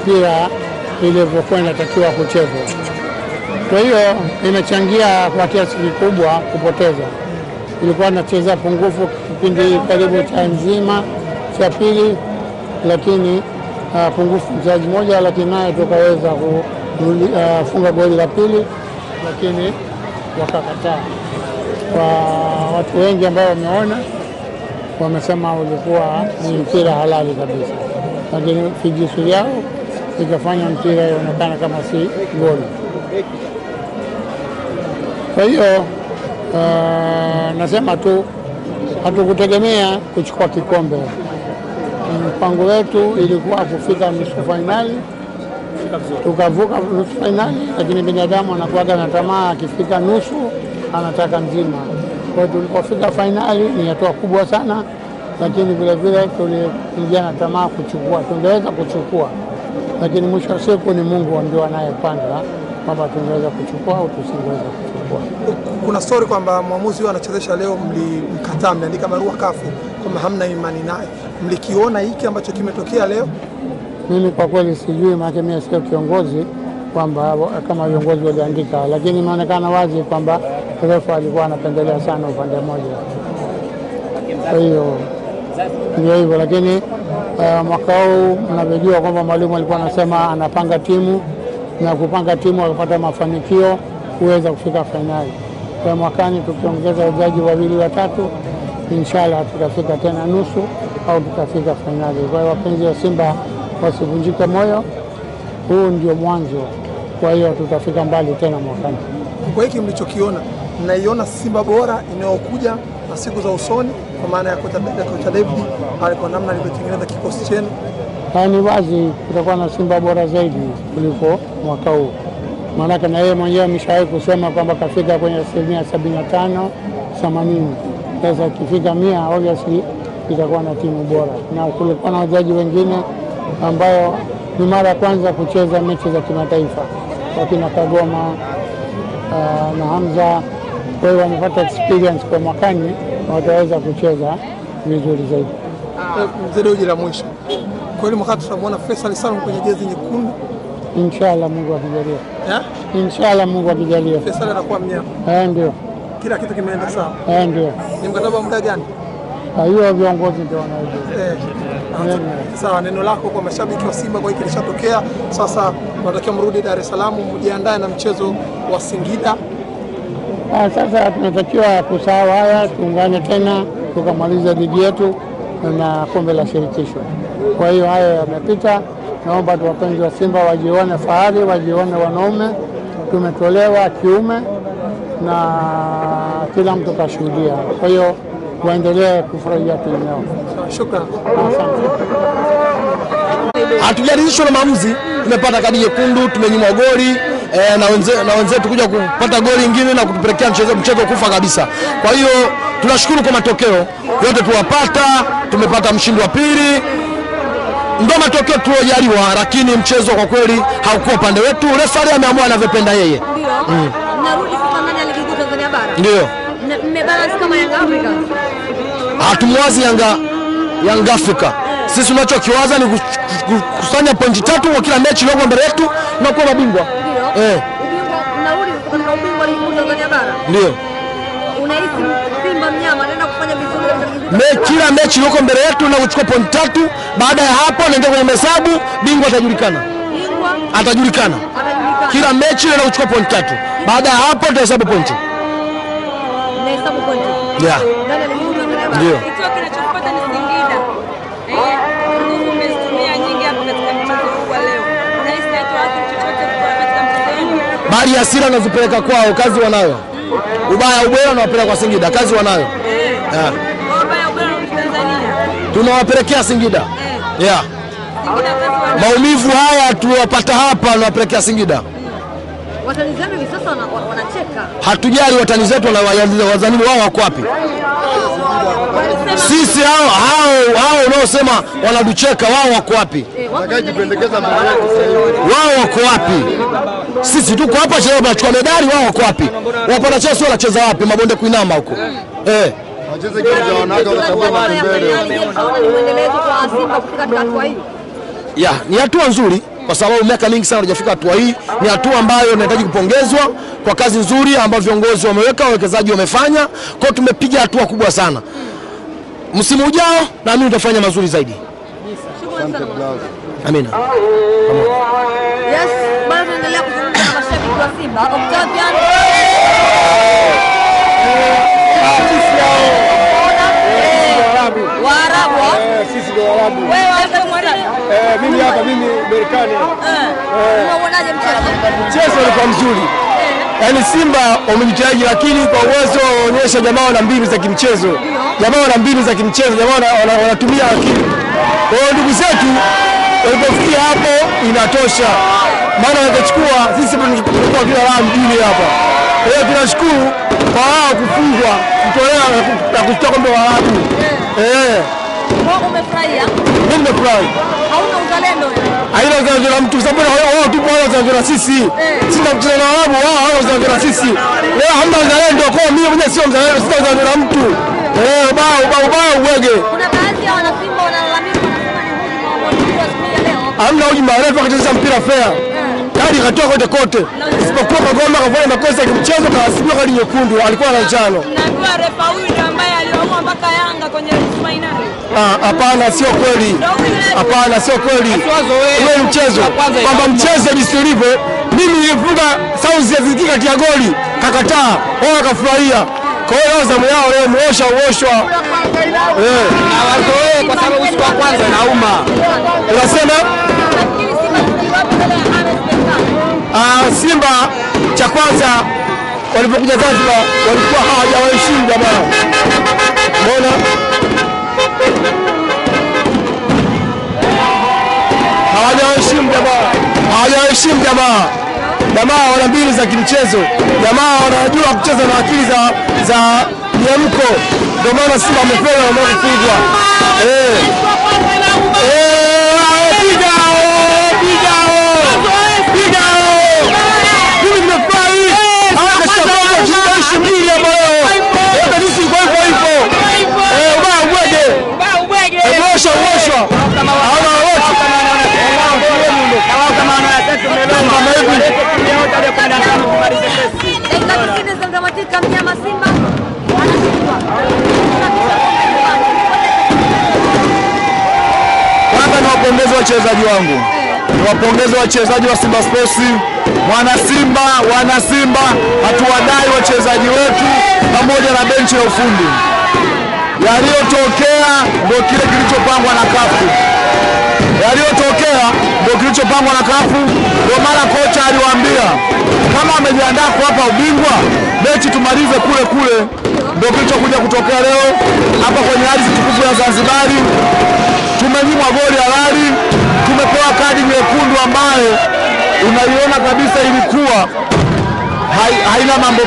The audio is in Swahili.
mpira ilivyokuwa inatakiwa kuchezwa. Kwa hiyo imechangia kwa kiasi kikubwa kupoteza. Ilikuwa inacheza pungufu kipindi karibu cha nzima cha pili, lakini pungufu mchezaji mmoja, lakini naye tukaweza kufunga goli la pili, lakini wakakataa. Kwa watu wengi ambao wameona wamesema ulikuwa ni mpira halali kabisa, lakini fijisu yao ikafanya mpira ionekana kama si goli. Kwa hiyo nasema tu hatukutegemea kuchukua kikombe. Mpango wetu ilikuwa kufika nusu finali, tukavuka nusu finali, lakini binadamu anakuwaga na tamaa, akifika nusu anataka nzima. Kwa hiyo tulipofika finali ni hatua kubwa sana, lakini vile vile tuliingia na tamaa kuchukua, tungeweza kuchukua, lakini mwisho wa siku ni Mungu ndio anayepanga kwamba tungeweza kuchukua au tusingeweza kuchukua. Kuna story kwamba mwamuzi huyo anachezesha leo mlimkataa, mliandika barua kafu kwamba hamna imani naye. Mlikiona hiki ambacho kimetokea leo? Mimi kwa kweli sijui, maana mimi sio kiongozi kwamba kama viongozi waliandika, lakini inaonekana wazi kwamba refa alikuwa anapendelea sana upande mmoja. Kwa hiyo ndio hivyo, lakini mwaka huu mnavyojua kwamba mwalimu alikuwa anasema anapanga timu na kupanga timu akapata mafanikio kuweza kufika finali. Kwa mwakani tukiongeza wachezaji wawili watatu, inshallah tutafika tena nusu au tutafika finali. Kwa hiyo wapenzi wa Simba wasivunjike moyo, huu ndio mwanzo. Kwa hiyo tutafika mbali tena mwakani. Kwa hiki mlichokiona, mnaiona Simba bora inayokuja na siku za usoni, kwa maana ya kocha David alikuwa namna alivyotengeneza kikosi chenu? Ni wazi kutakuwa na Simba bora zaidi kuliko mwaka huu. Maana na yeye mwenyewe ameshawahi kusema kwamba kafika kwenye 75-80. Sasa kifika 100 obviously itakuwa na timu bora. Na kulikuwa na wachezaji wengine ambao ni mara ya kwanza kucheza mechi za kimataifa, wakina Kagoma na Hamza. Kwa hiyo wamepata experience, kwa mwakani wataweza kucheza vizuri zaidi. Mzee la mwisho, kweli mwaka tutamwona Faisal Salum kwenye jezi nyekundu? Inshallah Mungu akijalia. Inshallah Mungu akijalia. Faisal anakuwa mnyama. Ndio. Kila kitu kimeenda sawa. Ndio. Ni mkataba muda gani? Hiyo viongozi ndio wanajua. Sawa, neno lako kwa mashabiki wa Simba kwa hiki kilishatokea. Sasa tunatakiwa mrudi Dar es Salaam, mjiandae na mchezo wa Singida. Sasa tunatakiwa kusahau haya, tuungane tena tukamaliza ligi yetu na kombe la shirikisho. Kwa hiyo haya yamepita. Naomba tu wapenzi wa Simba wajione fahari, wajione wanaume, tumetolewa kiume na kila mtu kashuhudia. Kwa hiyo waendelee kufurahia timu yao. Shukrani. Hatujaridhishwa na maamuzi, tumepata kadi nyekundu, tumenyimwa goli na wenzetu kuja kupata goli nyingine na kutupelekea mchezo kufa kabisa. Kwa hiyo tunashukuru kwa matokeo yote tuwapata, tumepata mshindi wa pili. Ndio matokeo tuliojaliwa, lakini mchezo kwa kweli haukuwa upande wetu. Refa ameamua anavyopenda yeye. Narudi sasa ndani ya ligi kuu Tanzania bara. Ndio. Mmebalance kama Young Africa. Hatumwazi Young Africa. Sisi tunachokiwaza ni kukusanya pointi 3 kwa kila mechi iliyoko mbele yetu na kuwa mabingwa. Ubingwa narudi katika ubingwa ligi kuu Tanzania bara. Ndio. Unahisi Simba mnyama anaenda kufanya vizuri katika kila mechi iliyoko mbele yetu na kuchukua pointi 3. Baada ya hapo naenda kwenye hesabu, bingwa atajulikana. Atajulikana. Kila mechi na kuchukua pointi 3. Baada ya hapo tutahesabu pointi. Hesabu pointi. Yeah. Ndio. Ikiwa kinachofuata ni Singida. Nguvu umezitumia nyingi hapo katika mchezo huu wa leo. Unahisi hatua chochote katika mchezo wenu? Bali hasira nazipeleka kwao, kazi wanayo. Ubaya ubwela wanawapeleka kwa Singida, kazi wanayo. Ubaya ubwela wa Tanzania. Tunawapelekea Singida. Singida kazi wanayo. Maumivu haya tuliwapata hapa na wapelekea Singida. Watani zenu hivi sasa wanacheka. Hatujali watani zetu na wazalini wao wako wapi. Sisi hao unaosema wanatucheka, wao wako wapi? Wao wako wapi? Sisi tuko hapa cheo tunachukua medali, wao wako wapi? Wapata cheo sio wanacheza wapi? Mabonde kuinama huko. Wacheze game za wanawake wanachagua mbele. Haona ni muendelezo kwa Simba kufika hatua hii. Ni hatua nzuri kwa sababu miaka mingi sana hajafika hatua hii. Ni hatua ambayo inahitaji kupongezwa kwa kazi nzuri ambayo viongozi wameweka, wawekezaji wamefanya. Kwa tumepiga hatua kubwa sana. Msimu ujao na mimi nitafanya mazuri zaidi. Amina. Yes, bado tunaendelea kuzungumza na mashabiki wa Simba. Octavian. Waarabu. Sisi ndio Waarabu. Wewe hapa Mwarabu? Mimi hapa Marekani. Unaonaje mchezo? Mchezo ulikuwa mzuri. Yaani Simba wamejitahidi, lakini kwa uwezo waonyesha jamaa wana mbinu za kimchezo. Jamaa wana mbinu za kimchezo, jamaa wanatumia akili. Kwa hiyo ndugu zetu walipofikia hapo inatosha. Maana watachukua sisi tunachukua kila raha mjini hapa. Kwa hiyo tunashukuru kwa wao kufungwa, kutolewa na kutoa kombe wa Waarabu. Wewe umefurahia? Mimi nimefurahi. Hauna uzalendo wewe? Haina uzalendo na mtu, sababu wao tupo wao uzalendo na sisi. Sisi tunacheza na Waarabu, wao hao uzalendo na sisi. Leo hamna uzalendo, kwa mimi mwenyewe sio mzalendo, sio uzalendo na mtu. Ubao uwege. Kuna baadhi ya wana Simba wanalalamika wanasema ni hujuma wa mwamuzi wa siku ya leo. Hamna hujuma, refa akacheza mpira fair. Kadi katoa kote kote. Isipokuwa Kagoma kafanya makosa ya kimchezo, kaasibiwa kadi nyekundu, alikuwa na njano. Najua refa huyu ndiye ambaye aliamua mpaka Yanga kwenye finali. Hapana, sio kweli. Hapana, sio kweli. Wewe mchezo kwamba mchezo jinsi ulivyo, mimi nilifunga South Africa kati ya goli, kakataa, wao wakafurahia. Kwa hiyo zamu yao leo uoshwa. Na wazoee kwa sababu siku ya kwanza inauma. Unasema Simba cha kwanza walipokuja Zanzibar walikuwa hawajawaheshimu jamaa. Umeona? Hawajawaheshimu jamaa. Jamaa wana mbinu za kimchezo. Jamaa wanajua kucheza na akili za miamko. Ndio maana Simba wamefeli na wamefungwa. Niwapongeze wachezaji wangu, niwapongeze wachezaji wa Simba Sports. Wana Simba hatuwadai wachezaji wetu pamoja na benchi la ufundi. Yaliyotokea ndio kile kilichopangwa na kafu. Ndio maana kocha aliwaambia kama amejiandaa kuwapa ubingwa, mechi tumalize kule. Ndio kilichokuja kutokea leo hapa kwenye ardhi tukufu ya Zanzibari. Tumenyimwa goli halali, tumepewa kadi nyekundu ambayo unaiona kabisa ilikuwa haina mambo